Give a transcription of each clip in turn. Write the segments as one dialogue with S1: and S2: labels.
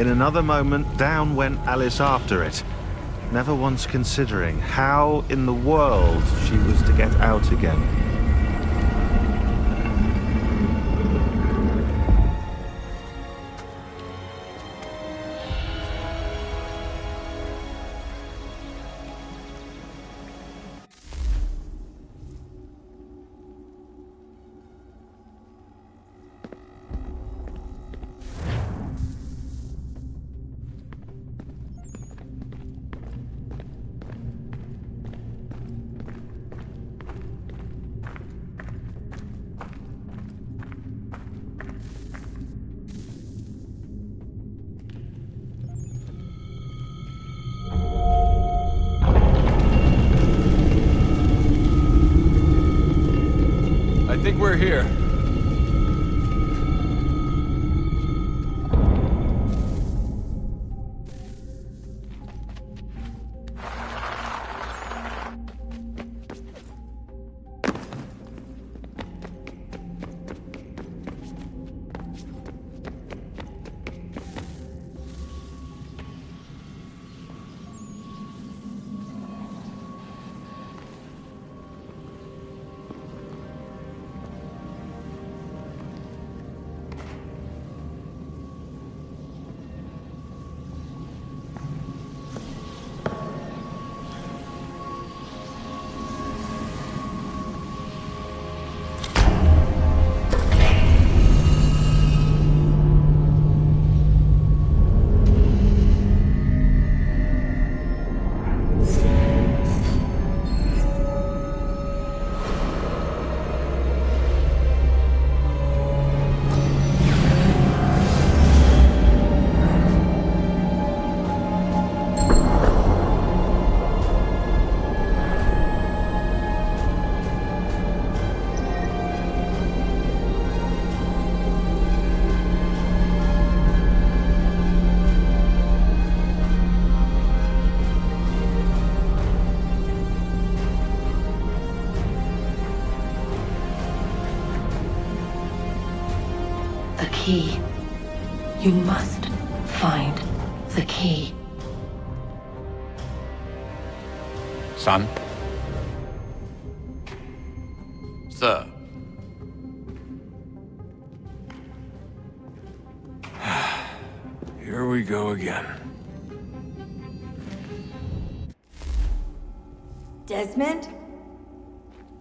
S1: In another moment, down went Alice after it, never once considering how in the world she was to get out again.
S2: I think we're here.
S3: The key. You must find the key.
S4: Son? Sir.
S2: Here we go again.
S5: Desmond?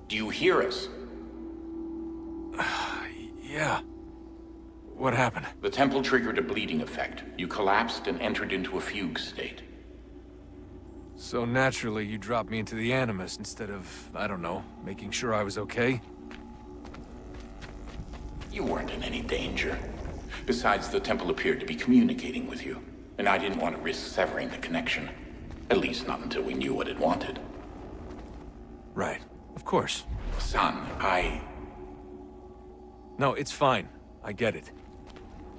S4: Do you hear us?
S2: Yeah. What happened?
S4: The temple triggered a bleeding effect. You collapsed and entered into a fugue state.
S2: So naturally, you dropped me into the Animus instead of, I don't know, making sure I was okay?
S4: You weren't in any danger. Besides, the temple appeared to be communicating with you, and I didn't want to risk severing the connection. At least not until we knew what it wanted.
S2: Right. Of course.
S4: Son,
S2: No, it's fine. I get it.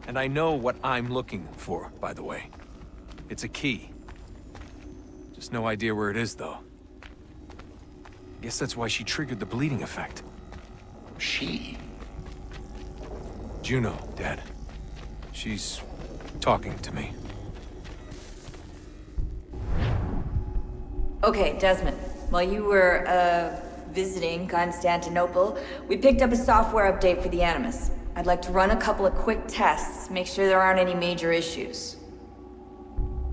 S2: And I know what I'm looking for, by the way. It's a key. Just no idea where it is, though. Guess that's why she triggered the bleeding effect.
S4: She?
S2: Juno, Dad. She's talking to me.
S5: Okay, Desmond. While you were, visiting Constantinople, we picked up a software update for the Animus. I'd like to run a couple of quick tests, make sure there aren't any major issues.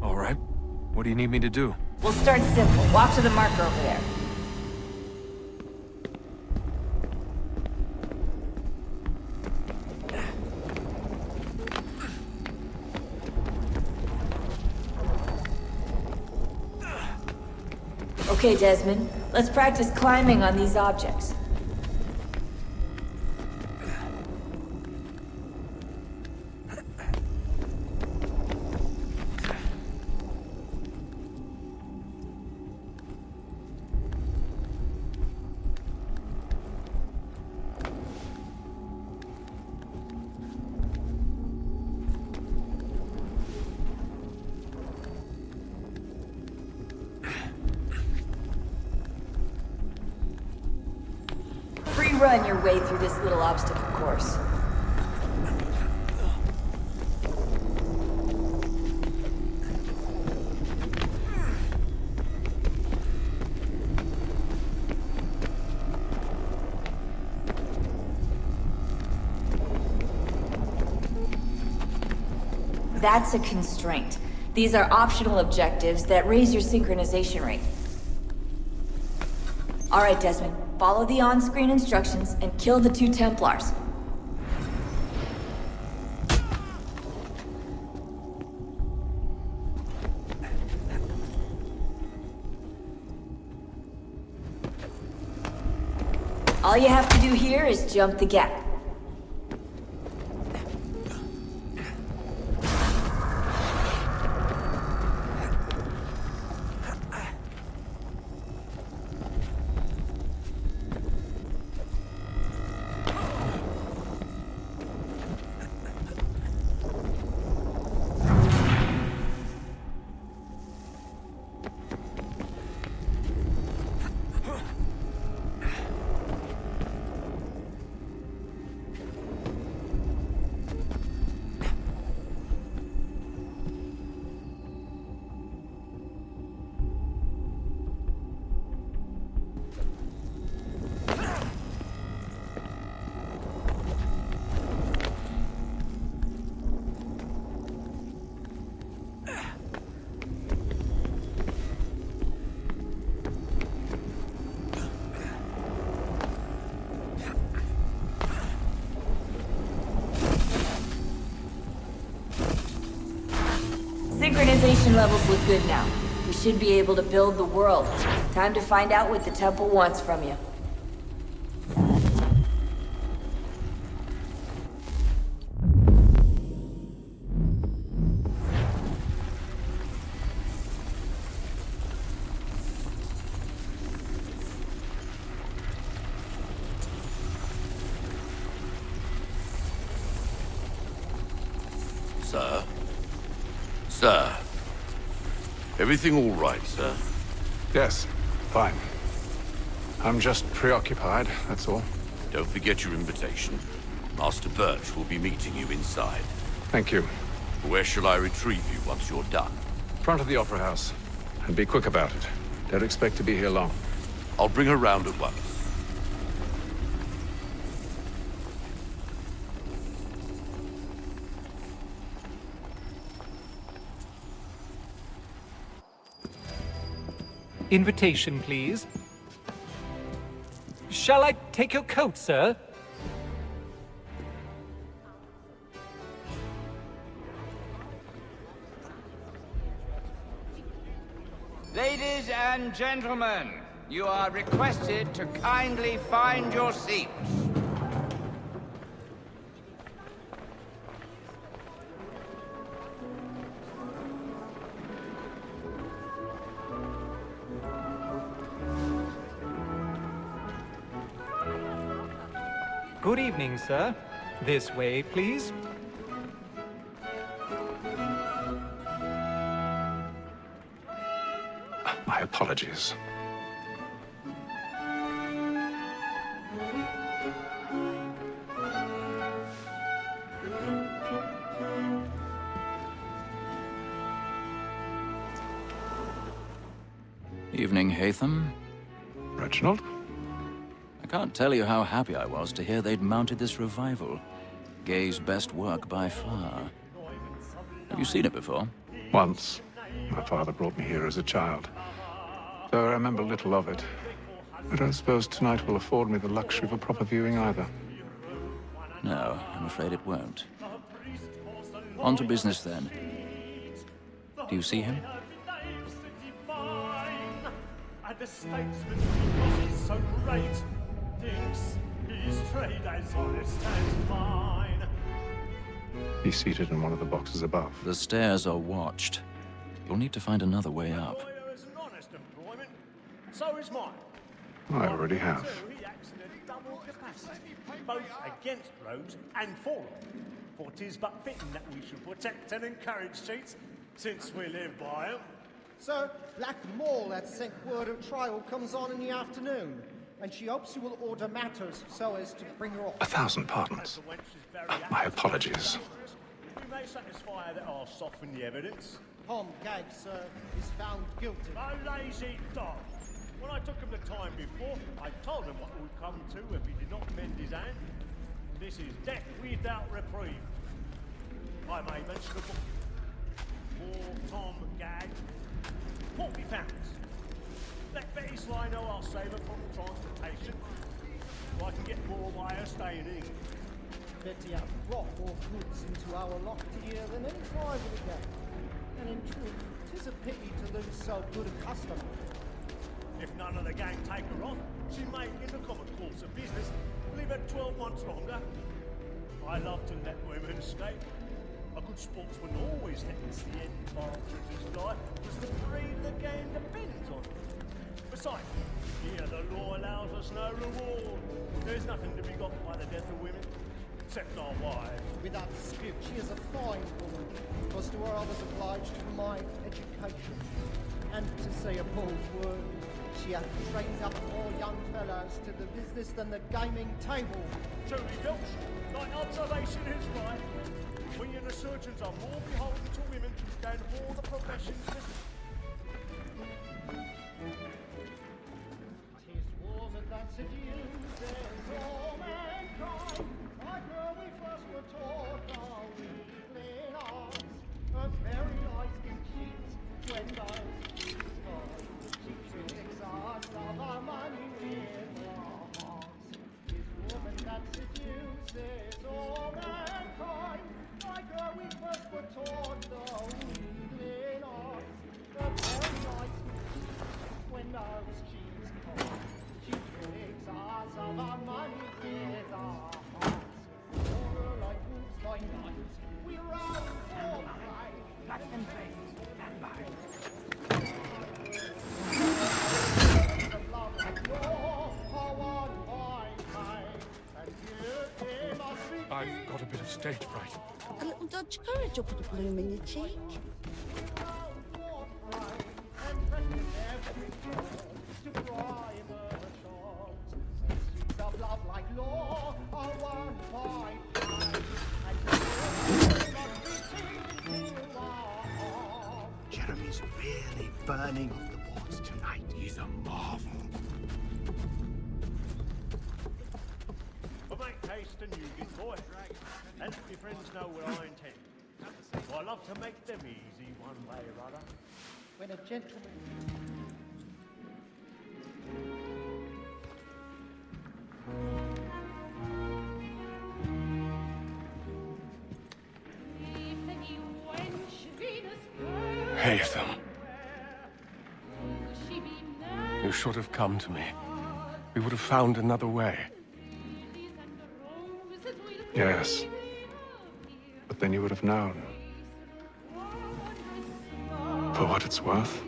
S2: All right. What do you need me to do?
S5: We'll start simple. Walk to the marker over there. Okay, Desmond. Let's practice climbing on these objects. Run your way through this little obstacle course. That's a constraint. These are optional objectives that raise your synchronization rate. Alright, Desmond. Follow the on-screen instructions and kill the 2 Templars. All you have to do here is jump the gap. Synchronization levels look good now. We should be able to build the world. Time to find out what the temple wants from you.
S6: Sir? Sir? Everything all right, sir?
S2: Yes, fine. I'm just preoccupied, that's all.
S6: Don't forget your invitation. Master Birch will be meeting you inside.
S2: Thank you.
S6: Where shall I retrieve you once you're done?
S2: Front of the Opera House. And be quick about it. Don't expect to be here long.
S6: I'll bring her round at once.
S7: Invitation, please. Shall I take your coat, sir?
S8: Ladies and gentlemen, you are requested to kindly find your seats.
S7: Good evening, sir. This way, please.
S2: My apologies.
S9: Evening, Hatham.
S2: Reginald?
S9: I can't tell you how happy I was to hear they'd mounted this revival. Gay's best work by far. Have you seen it before?
S2: Once. My father brought me here as a child. Though I remember little of it. I don't suppose tonight will afford me the luxury of a proper viewing either.
S9: No, I'm afraid it won't. On to business then. Do you see him?
S10: The statesman, because he's so great, thinks his trade as honest as mine.
S2: He's seated in one of the boxes above.
S9: The stairs are watched. You'll need to find another way up.
S10: A lawyer is an honest employment, so is mine.
S2: I already have.
S10: So he acts in a double capacity, both against rogues and for them. For 'tis but fitting that we should protect and encourage cheats, since we live by them.
S11: Sir, Black Mall had sent word of trial comes on in the afternoon, and she hopes you will order matters so as to bring her off.
S2: 1,000 pardons. My apologies.
S10: We may satisfy that I'll soften the evidence.
S11: Tom Gag, sir, is found guilty.
S10: A lazy dog. When I took him the time before, I told him what would come to if he did not bend his hand. This is death without reprieve. I may mention the book. £40. Let Betty Sly know I'll save her from transportation, so I can get more by her staying in.
S11: Betty has brought more goods into our loft here than any private again. And in truth, 'tis a pity to lose so good a customer.
S10: If none of the gang take her on, she may, in the common course of business, leave her 12 months longer. I love to let women escape. A good sportsman always lets the end partridges fly, because the breed of the game depends on it. Besides, here the law allows us no reward. There's nothing to be got by the death of women, except our wives.
S11: Without dispute, she is a fine woman, because to her I was obliged for my education. And to say a bold word, she hath trained up more young fellows to the business than the gaming table.
S10: Truly, Filch, thy observation is right. We and the surgeons are more beholden to women than all the professions listed.
S11: 'Tis wars that seduces all mankind. Like where we first were taught our weakling arts, her very eyes can cheat when those she tricks us of our money with our hearts. 'Tis woman that seduces all mankind. Like where we first were taught our weakling arts, her very eyes can cheat when those cheats come. She tricks us of our money with our hearts. Over like wolves by night, we rouse for pride. Black and red, stand by. The love like war, our one by night. And here in our sweet
S2: I've got a bit of stage fright.
S12: A little dodge courage will put a bloom in your cheek.
S13: Jeremy's really burning off the boards tonight. He's a marvel.
S10: But make haste and you get boy. And your friends know what I intend. So I love to make them easy one way or other.
S11: When a gentleman...
S2: Haytham. You should have come to me. We would have found another way.
S14: Yes. But then you would have known. For what it's worth,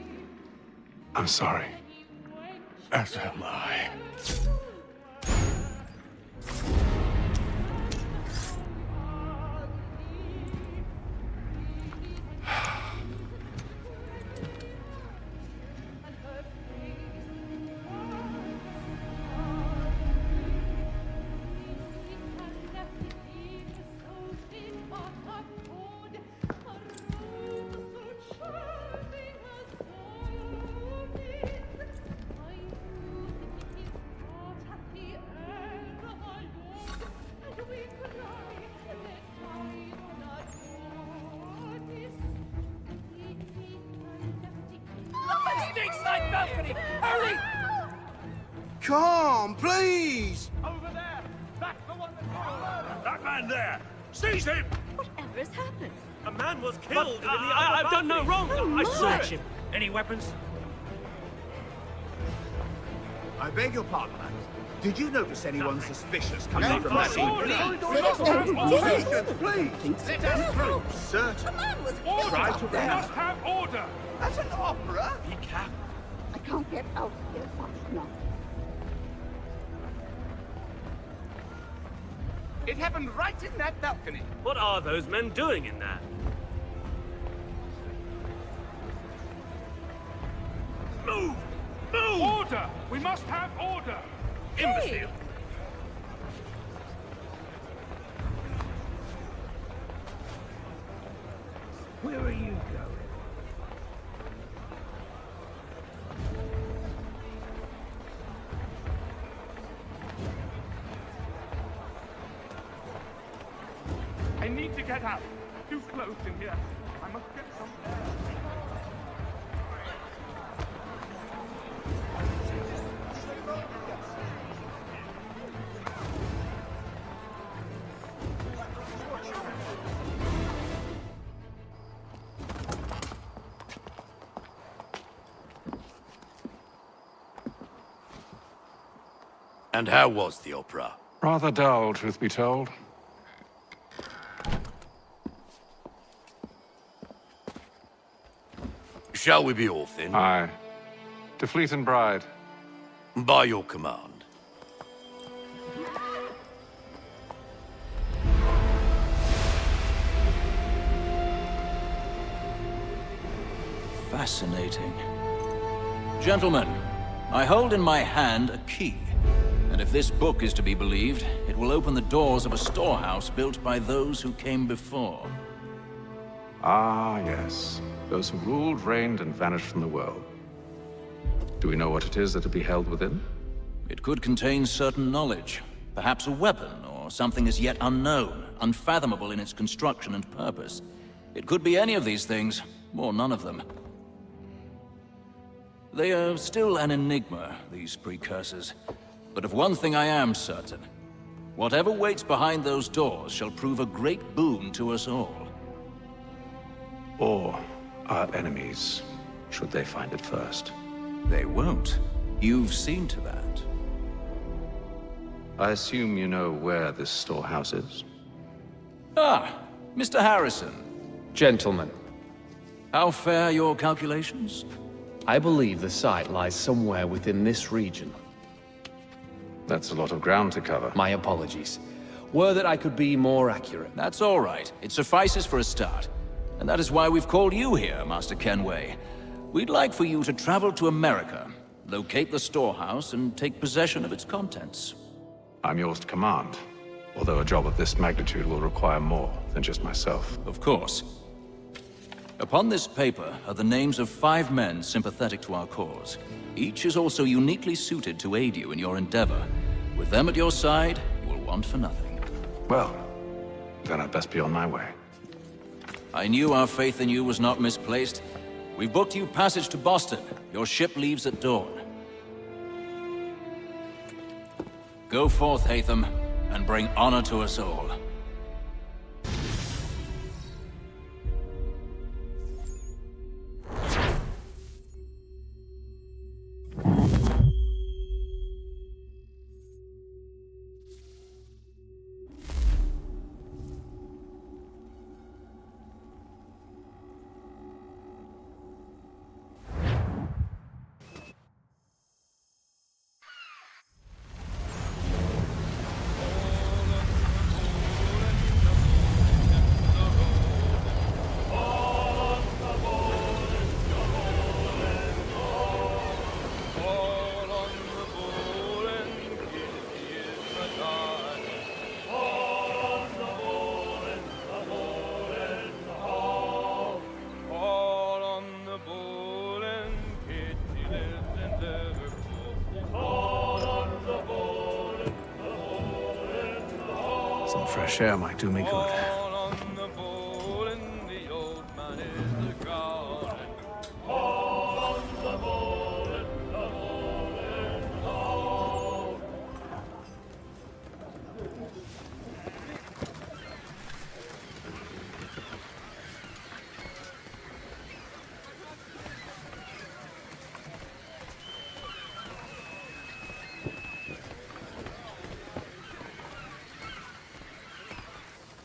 S14: I'm sorry.
S2: As am I.
S13: Hurry! Come, please!
S10: Over there! That's the one that's got murdered! That man there! Seize him!
S12: Whatever has happened?
S10: A man was killed in the
S15: I've done no wrong! I searched him!
S10: Any weapons?
S13: I beg your pardon, man. Did you notice anyone suspicious coming from that scene? Please!
S10: Let us through!
S13: Certain.
S12: A man was
S13: Try
S12: killed.
S13: to
S10: We must have order!
S13: At an opera?
S10: Be careful.
S12: I can't get out of here fast enough.
S15: It happened right in that balcony. What are those men doing in there?
S10: Move! Move! Order! We must have order!
S15: Imbecile!
S13: Where are you going?
S10: I need to get out. Too close in here. I must get some air.
S6: And how was the opera?
S14: Rather dull, truth be told.
S6: Shall we be off then?
S14: Aye. To Fleet and Bride.
S6: By your command.
S9: Fascinating. Gentlemen, I hold in my hand a key. And if this book is to be believed, it will open the doors of a storehouse built by those who came before.
S14: Ah, yes. Those who ruled, reigned, and vanished from the world. Do we know what it is that will be held within?
S9: It could contain certain knowledge. Perhaps a weapon, or something as yet unknown, unfathomable in its construction and purpose. It could be any of these things, or none of them. They are still an enigma, these precursors. But of one thing I am certain. Whatever waits behind those doors shall prove a great boon to us all.
S14: Or our enemies, should they find it first.
S9: They won't. You've seen to that.
S14: I assume you know where this storehouse is?
S9: Ah, Mr. Harrison.
S16: Gentlemen,
S9: How fare your calculations?
S16: I believe the site lies somewhere within this region.
S14: That's a lot of ground to cover.
S16: My apologies. Were that I could be more accurate.
S9: That's all right. It suffices for a start. And that is why we've called you here, Master Kenway. We'd like for you to travel to America, locate the storehouse, and take possession of its contents.
S14: I'm yours to command, although a job of this magnitude will require more than just myself.
S9: Of course. Upon this paper are the names of 5 men sympathetic to our cause. Each is also uniquely suited to aid you in your endeavor. With them at your side, you will want for nothing.
S14: Well, then I'd best be on my way.
S9: I knew our faith in you was not misplaced. We've booked you passage to Boston. Your ship leaves at dawn. Go forth, Hatham, and bring honor to us all.
S14: Some fresh air might do me good.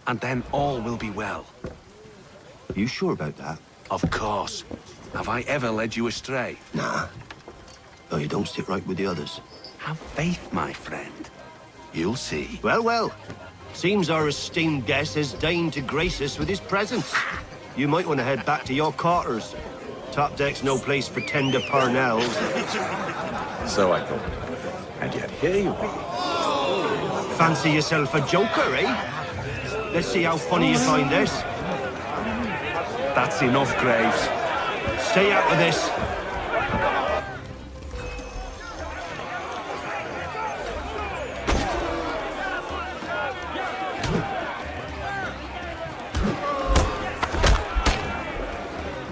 S17: And then all will be well.
S18: You sure about that?
S17: Of course. Have I ever led you astray?
S18: Nah. Though you don't sit right with the others.
S17: Have faith, my friend. You'll see.
S18: Well, well. Seems our esteemed guest has deigned to grace us with his presence. You might want to head back to your quarters. Top deck's no place for tender parnells.
S17: So I thought. And yet here you are.
S18: Fancy yourself a joker, eh? Let's see how funny you find this.
S17: That's enough, Graves.
S18: Stay out of this.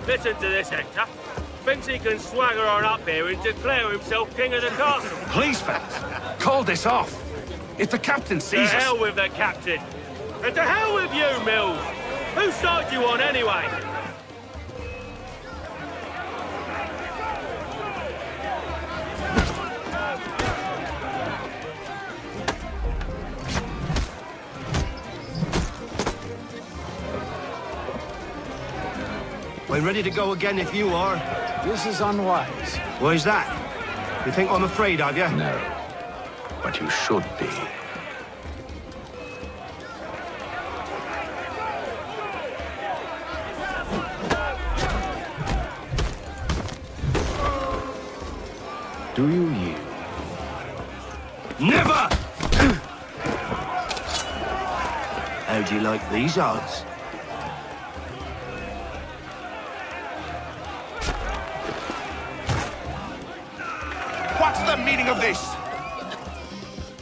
S15: Listen to this, Hector. Thinks he can swagger on up here and declare himself king of the castle.
S17: Please, fellas, call this off. If the captain sees us...
S15: To hell with the captain. And to hell with you, Mills! Whose side you on, anyway?
S18: I'm ready to go again if you are.
S14: This is unwise.
S18: Why's that? You think I'm afraid of you?
S14: No. But you should be. Do you yield?
S18: Never! How do you like these odds?
S13: What's the meaning of this?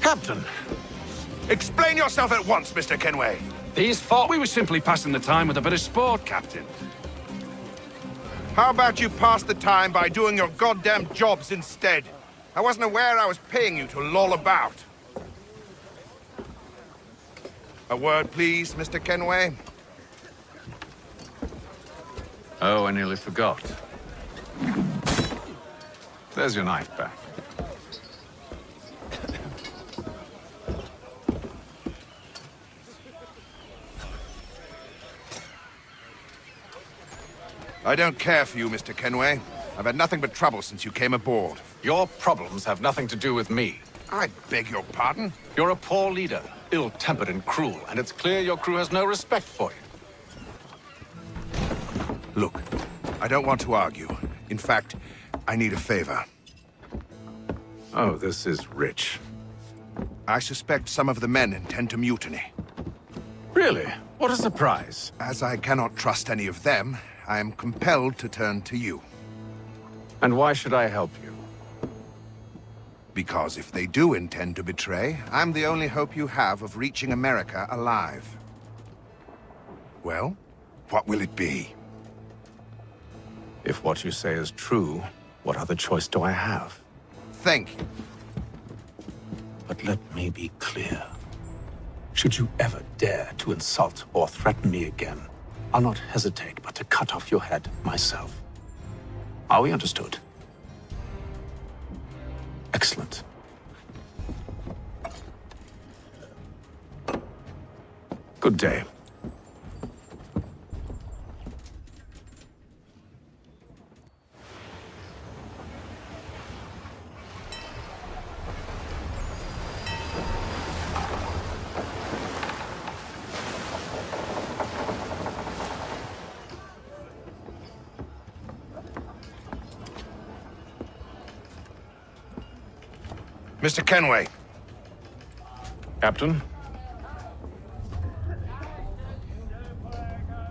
S19: Captain,
S13: Explain yourself at once, Mr. Kenway.
S19: these thought we were simply passing the time with a bit of sport, Captain.
S13: How about you pass the time by doing your goddamn jobs instead? I wasn't aware I was paying you to loll about. A word, please, Mr. Kenway.
S14: Oh, I nearly forgot. There's your knife back.
S13: I don't care for you, Mr. Kenway. I've had nothing but trouble since you came aboard.
S19: Your problems have nothing to do with me.
S13: I beg your pardon?
S19: You're a poor leader, ill-tempered and cruel, and it's clear your crew has no respect for you.
S13: Look, I don't want to argue. In fact, I need a favor.
S14: Oh, this is rich.
S13: I suspect some of the men intend to mutiny.
S19: Really? What a surprise.
S13: As I cannot trust any of them, I am compelled to turn to you.
S14: And why should I help you?
S13: Because if they do intend to betray, I'm the only hope you have of reaching America alive. Well, what will it be?
S14: If what you say is true, what other choice do I have?
S13: Thank you.
S19: But let me be clear. Should you ever dare to insult or threaten me again, I'll not hesitate but to cut off your head myself. Are we understood? Excellent. Good day.
S13: Mr. Kenway.
S14: Captain?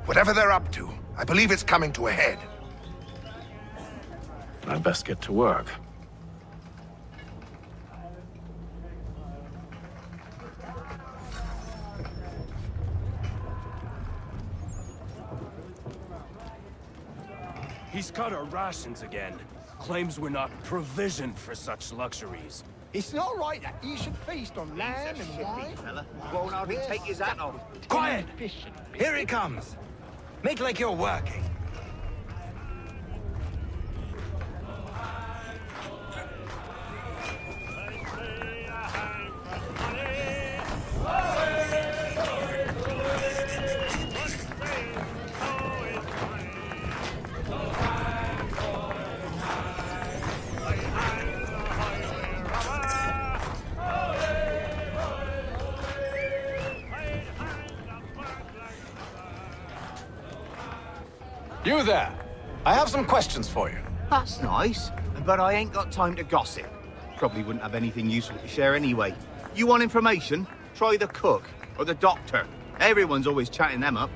S13: Whatever they're up to, I believe it's coming to a head.
S14: I'd best get to work.
S20: He's cut our rations again. Claims we're not provisioned for such luxuries.
S11: It's not right that you should feast on lamb and wine.
S21: Won't hardly take his hat off.
S11: Quiet!
S21: Here he comes. Make like you're working.
S19: You there! I have some questions for you.
S21: That's nice, but I ain't got time to gossip. Probably wouldn't have anything useful to share anyway. You want information? Try the cook or the doctor. Everyone's always chatting them up.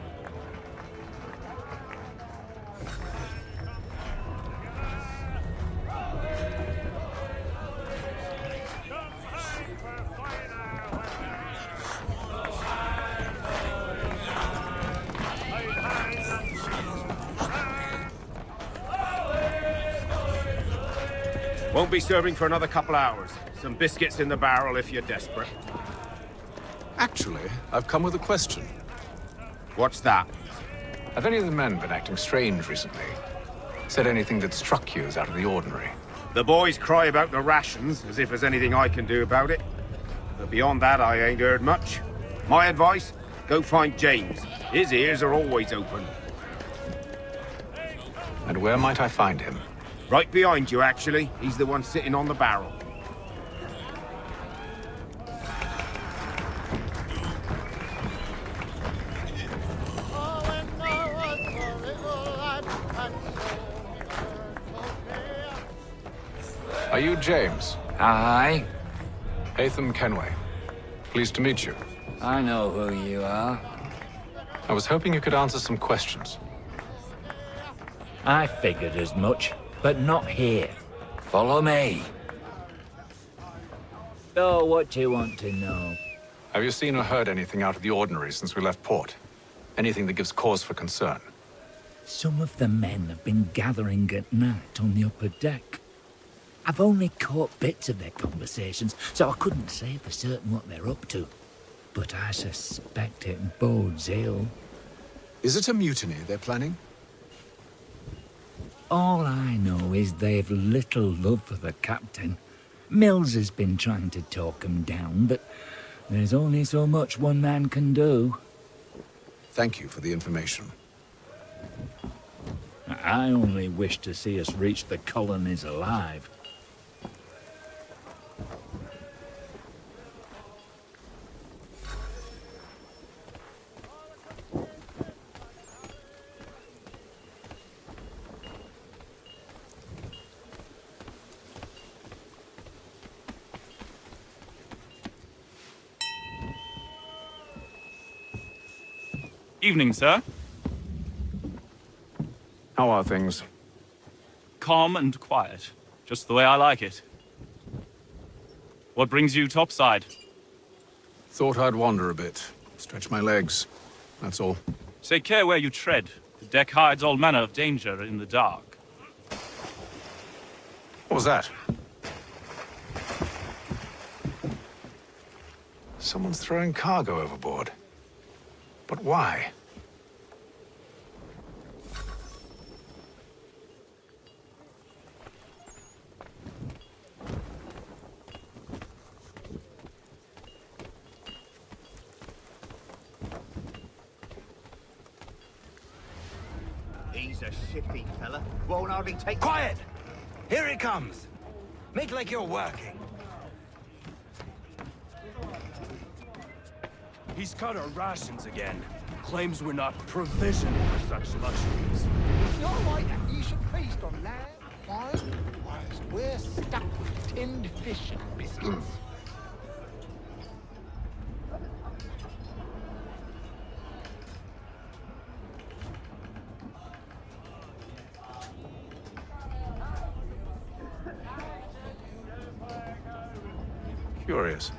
S22: Won't be serving for another couple hours. Some biscuits in the barrel if you're desperate.
S14: Actually, I've come with a question.
S22: What's that?
S14: Have any of the men been acting strange recently? Said anything that struck you as out of the ordinary?
S22: The boys cry about the rations, as if there's anything I can do about it. But beyond that, I ain't heard much. My advice? Go find James. His ears are always open.
S14: And where might I find him?
S22: Right behind you, actually. He's the one sitting on the barrel.
S14: Are you James?
S1: Aye.
S14: Hatham Kenway. Pleased to meet you.
S1: I know who you are.
S14: I was hoping you could answer some questions.
S1: I figured as much, but not here. Follow me. So, what do you want to know?
S14: Have you seen or heard anything out of the ordinary since we left port? Anything that gives cause for concern?
S1: Some of the men have been gathering at night on the upper deck. I've only caught bits of their conversations, so I couldn't say for certain what they're up to. But I suspect it bodes ill.
S14: Is it a mutiny they're planning?
S1: All I know is they've little love for the captain. Mills has been trying to talk him down, but there's only so much one man can do.
S14: Thank you for the information.
S1: I only wish to see us reach the colonies alive.
S3: Evening, sir.
S14: How are things?
S3: Calm and quiet. Just the way I like it. What brings you topside?
S14: Thought I'd wander a bit. Stretch my legs. That's all.
S3: Take care where you tread. The deck hides all manner of danger in the dark.
S14: What was that? Someone's throwing cargo overboard. But why?
S21: He's a shifty fella. Won't hardly take...
S23: Quiet! Here he comes. Make like you're working.
S20: He's cut our rations again. Claims we're not provisioned for such luxuries.
S11: It's not right that you should feast on lamb, wine, whilst we're stuck with tinned fish and biscuits.
S14: Curious.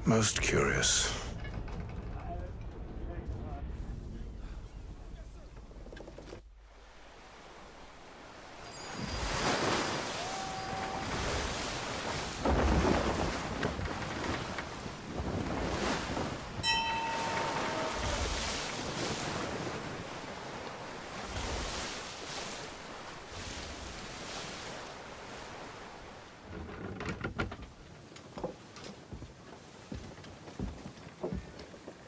S14: Most curious.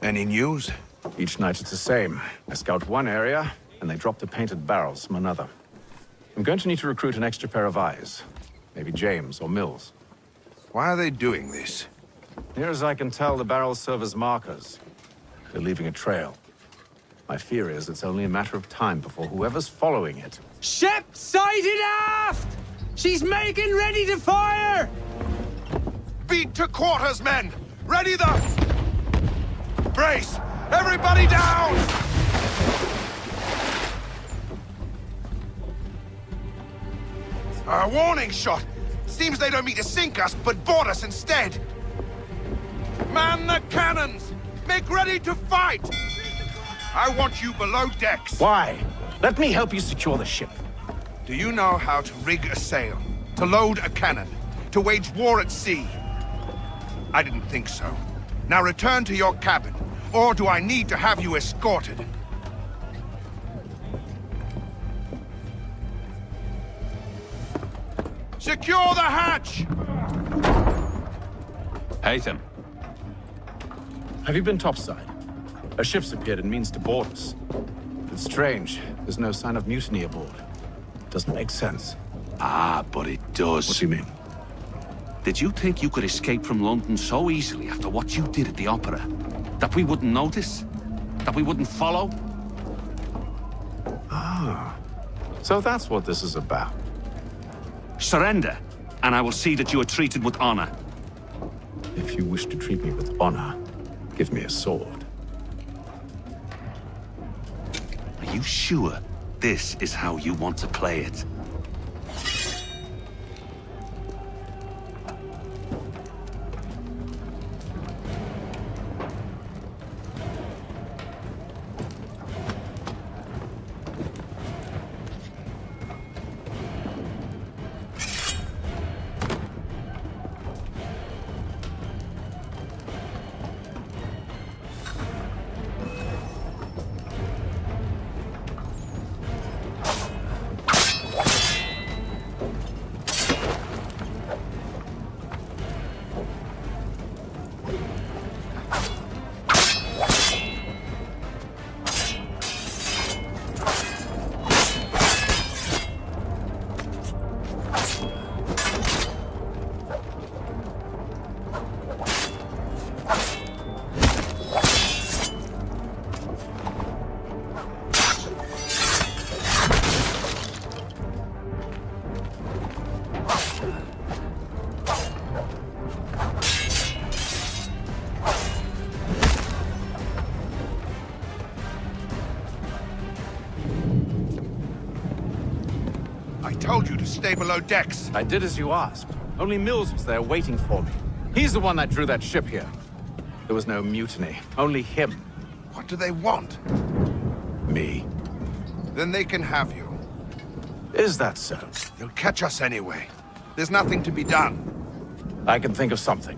S13: Any news?
S14: Each night it's the same. I scout one area, and they drop the painted barrels from another. I'm going to need to recruit an extra pair of eyes. Maybe James or Mills.
S13: Why are they doing this?
S14: Near as I can tell, the barrels serve as markers. They're leaving a trail. My fear is it's only a matter of time before whoever's following it...
S24: Ship sighted aft! She's making ready to fire!
S13: Beat to quarters, men! Ready the... Brace! Everybody down! A warning shot! Seems they don't mean to sink us, but board us instead! Man the cannons! Make ready to fight! I want you below decks.
S19: Why? Let me help you secure the ship.
S13: Do you know how to rig a sail? To load a cannon? To wage war at sea? I didn't think so. Now return to your cabin. Or do I need to have you escorted? Secure the hatch!
S14: Hatham. Have you been topside? A ship's appeared and means to board us. It's strange. There's no sign of mutiny aboard. Doesn't make sense.
S6: Ah, but it does.
S14: What do you mean?
S6: Did you think you could escape from London so easily after what you did at the opera? That we wouldn't notice? That we wouldn't follow?
S14: Ah. So that's what this is about.
S6: Surrender, and I will see that you are treated with honor.
S14: If you wish to treat me with honor, give me a sword.
S6: Are you sure this is how you want to play it?
S13: I told you to stay below decks.
S14: I did as you asked. Only Mills was there waiting for me. He's the one that drew that ship here. There was no mutiny, only him.
S13: What do they want?
S14: Me.
S13: Then they can have you.
S14: Is that so?
S13: They'll catch us anyway. There's nothing to be done.
S14: I can think of something.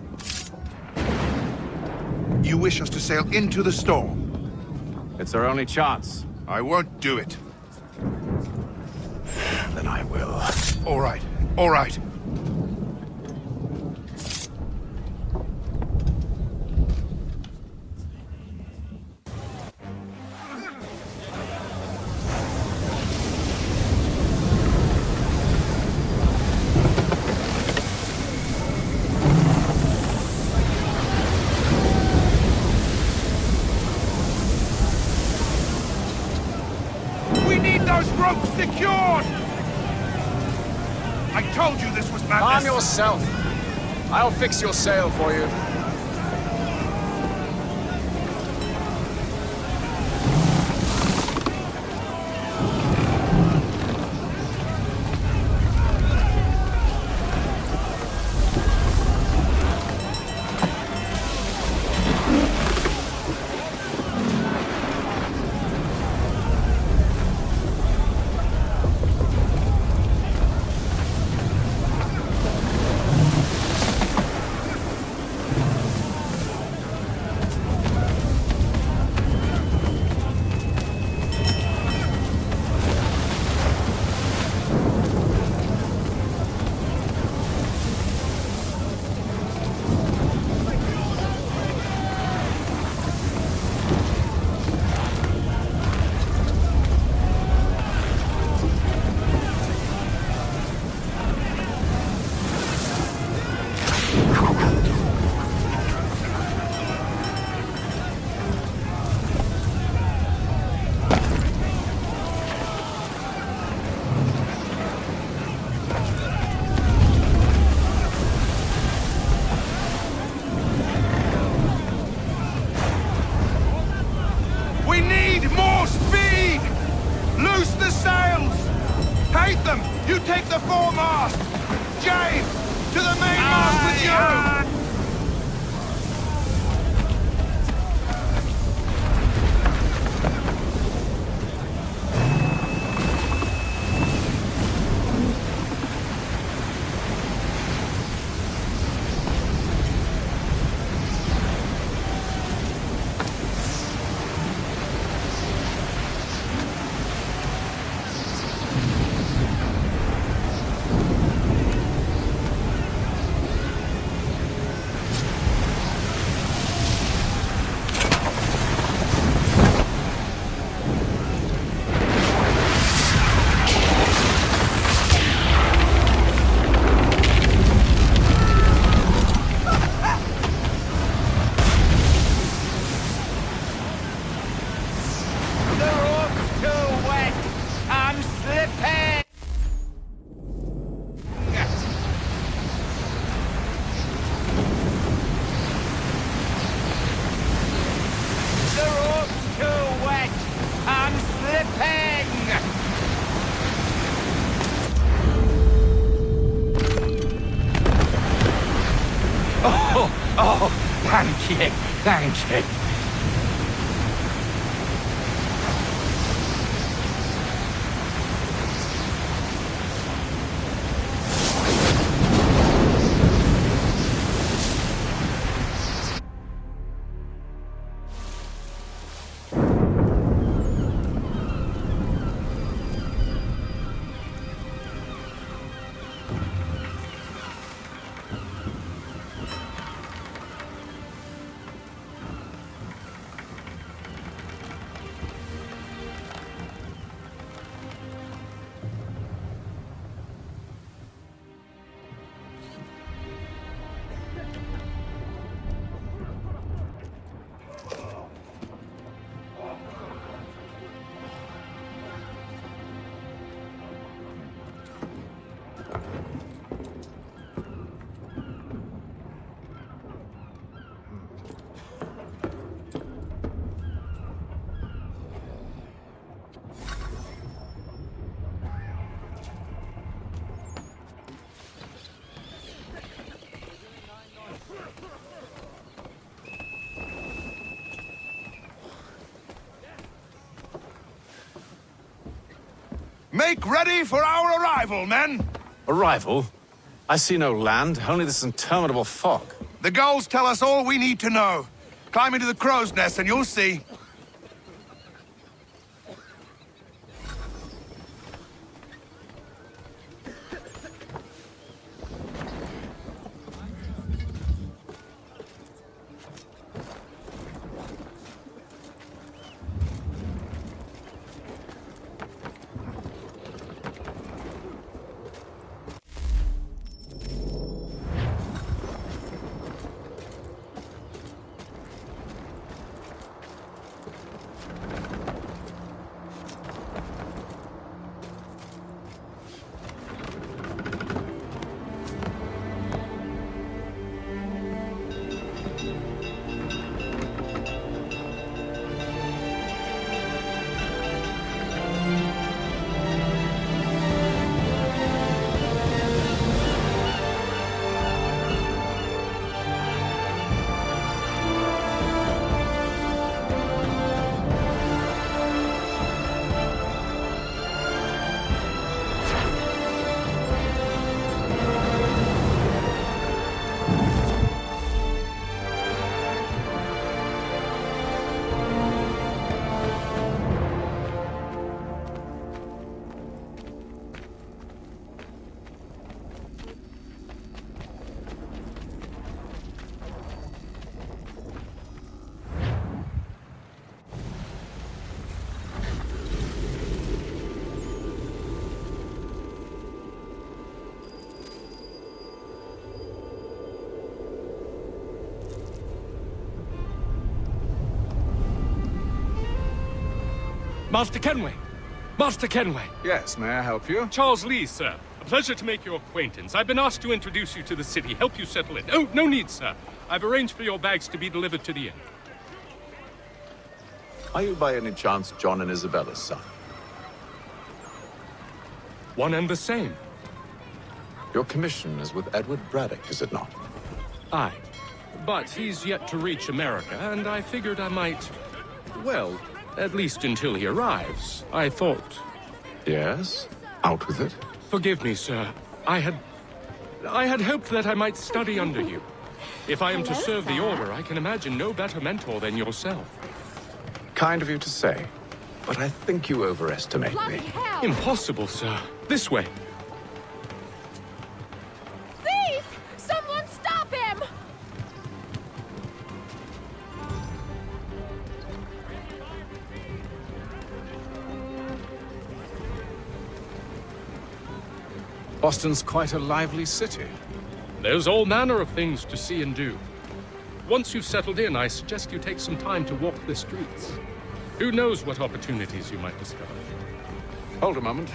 S13: You wish us to sail into the storm?
S14: It's our only chance.
S13: I won't do it.
S14: Then I will.
S13: All right, all right. We need those ropes secured! I told you this was madness!
S14: Calm yourself. I'll fix your sail for you.
S13: We need more speed! Loose the sails! Hate them! You take the foremast! James! To the mainmast with you!
S1: you. Thank you.
S13: Make ready for our arrival, men!
S14: Arrival? I see no land, only this interminable fog.
S13: The gulls tell us all we need to know. Climb into the crow's nest and you'll see.
S3: Master Kenway! Master Kenway!
S14: Yes, may I help you?
S3: Charles Lee, sir. A pleasure to make your acquaintance. I've been asked to introduce you to the city, help you settle in. Oh, no need, sir. I've arranged for your bags to be delivered to the inn.
S14: Are you by any chance John and Isabella's son?
S3: One and the same.
S14: Your commission is with Edward Braddock, is it not?
S3: Aye. But he's yet to reach America, and I figured I might... well, at least until he arrives. I thought...
S14: Yes? Out with it.
S3: Forgive me, sir. I had hoped that I might study under you. If I am to serve the Order, I can imagine no better mentor than yourself.
S14: Kind of you to say, but I think you overestimate me.
S3: Impossible, sir. This way.
S4: Thief! Someone stop him!
S14: Boston's quite a lively city.
S3: There's all manner of things to see and do. Once you've settled in, I suggest you take some time to walk the streets. Who knows what opportunities you might discover.
S14: Hold a moment.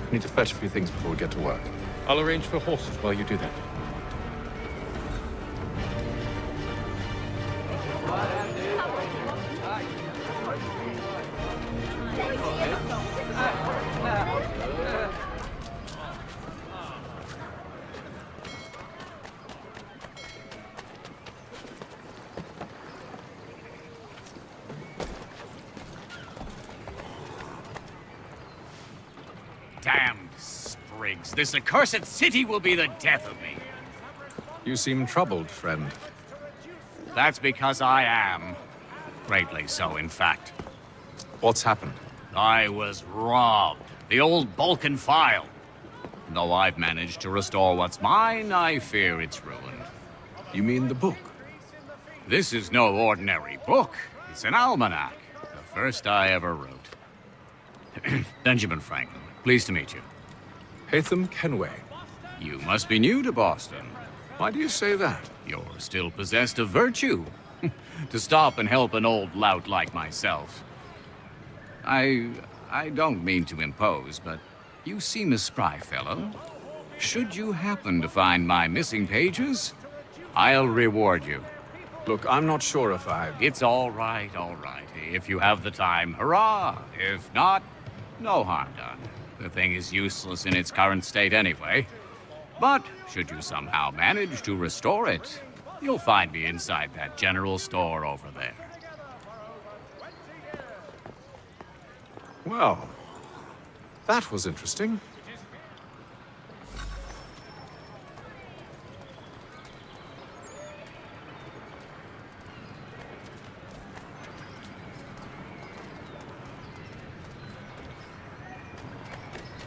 S14: I need to fetch a few things before we get to work.
S3: I'll arrange for horses while you do that.
S2: Damned sprigs. This accursed city will be the death of me.
S14: You seem troubled, friend.
S2: That's because I am. Greatly so, in fact.
S14: What's happened?
S2: I was robbed. The old Balkan file. Though I've managed to restore what's mine, I fear it's ruined.
S14: You mean the book?
S2: This is no ordinary book. It's an almanac. The first I ever wrote. Benjamin Franklin, pleased to meet you.
S14: Haytham Kenway.
S2: You must be new to Boston.
S14: Why do you say that?
S2: You're still possessed of virtue. To stop and help an old lout like myself. I don't mean to impose, but you seem a spry fellow. Should you happen to find my missing pages, I'll reward you.
S14: Look, I'm not sure if
S2: It's all right, all right. If you have the time, hurrah! If not, no harm done. The thing is useless in its current state anyway. But should you somehow manage to restore it, you'll find me inside that general store over there.
S14: Well, that was interesting.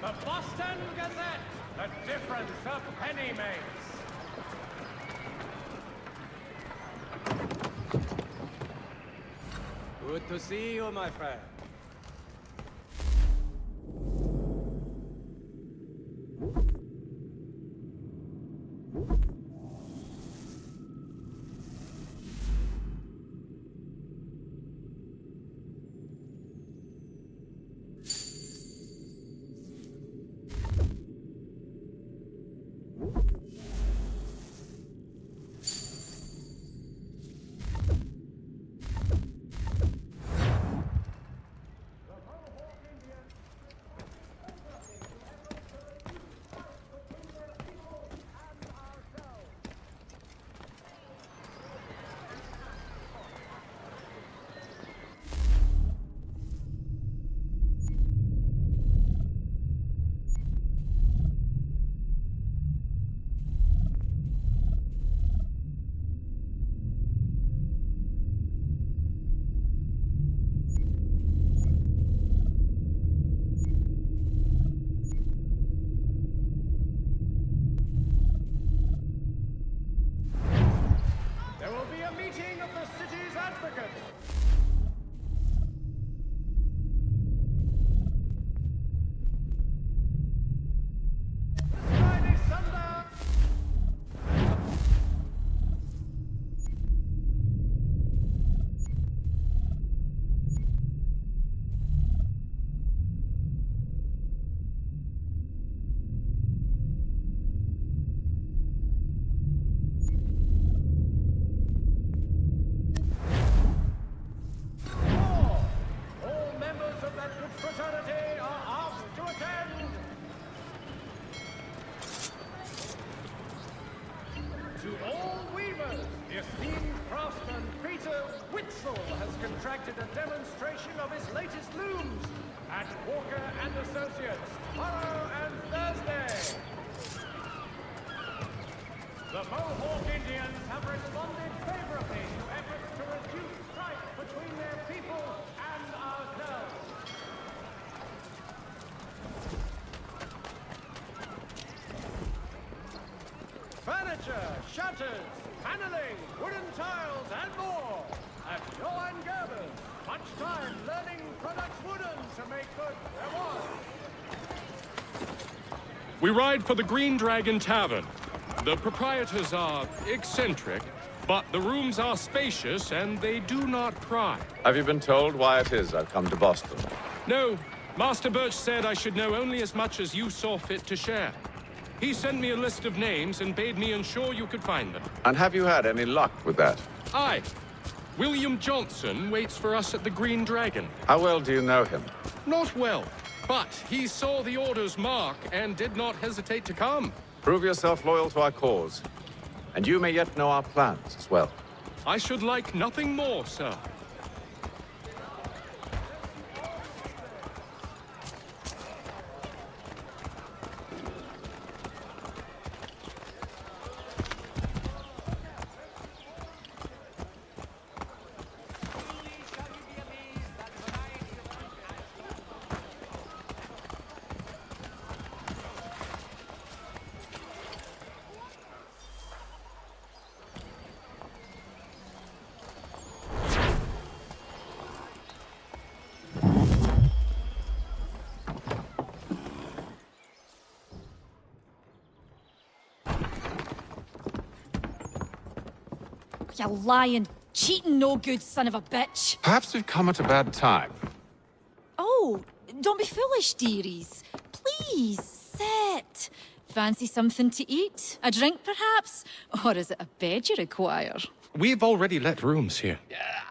S5: The Boston Gazette, the difference of penny makes. Good to see you, my friend.
S7: Contracted a demonstration of his latest looms at Walker and Associates tomorrow and Thursday. The Mohawk Indians have responded favorably to efforts to reduce strife between their people and ourselves. Furniture, shutters, paneling, wooden tiles, and more. At Johan Gerber's, much time learning products wooden to make good there was.
S3: We ride for the Green Dragon Tavern. The proprietors are eccentric, but the rooms are spacious and they do not pry.
S14: Have you been told why it is I've come to Boston?
S3: No, Master Birch said I should know only as much as you saw fit to share. He sent me a list of names and bade me ensure you could find them.
S14: And have you had any luck with that?
S3: Aye. William Johnson waits for us at the Green Dragon.
S14: How well do you know him?
S3: Not well, but he saw the order's mark and did not hesitate to come.
S14: Prove yourself loyal to our cause, and you may yet know our plans as well.
S3: I should like nothing more, sir.
S8: You lying, cheating, no good son of a bitch.
S14: Perhaps we've come at a bad time.
S8: Oh, don't be foolish, dearies. Please, sit. Fancy something to eat? A drink, perhaps? Or is it a bed you require?
S3: We've already let rooms here.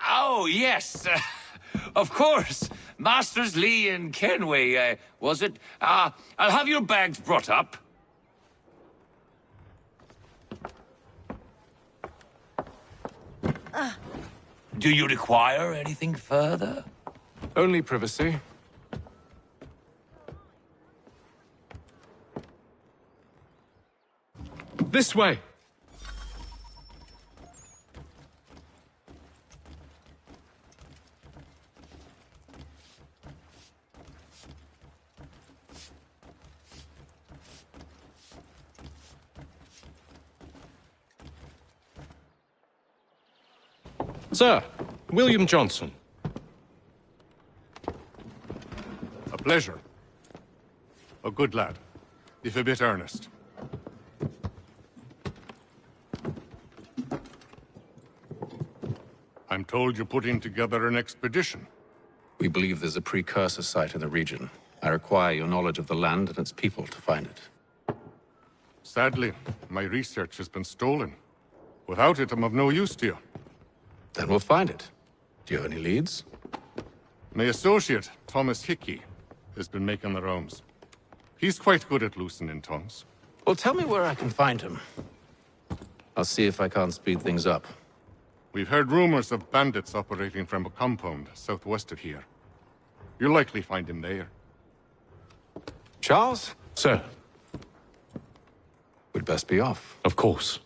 S2: Oh, yes. Of course. Masters Lee and Kenway, was it? I'll have your bags brought up. Do you require anything further?
S14: Only privacy.
S3: This way. Sir, William Johnson.
S10: A pleasure. A good lad, if a bit earnest. I'm told you're putting together an expedition.
S14: We believe there's a precursor site in the region. I require your knowledge of the land and its people to find it.
S10: Sadly, my research has been stolen. Without it, I'm of no use to you.
S14: Then we'll find it. Do you have any leads?
S10: My associate, Thomas Hickey, has been making the rounds. He's quite good at loosening tongues.
S14: Well, tell me where I can find him. I'll see if I can't speed things up.
S10: We've heard rumors of bandits operating from a compound southwest of here. You'll likely find him there.
S14: Charles?
S3: Sir.
S14: We'd best be off.
S3: Of course.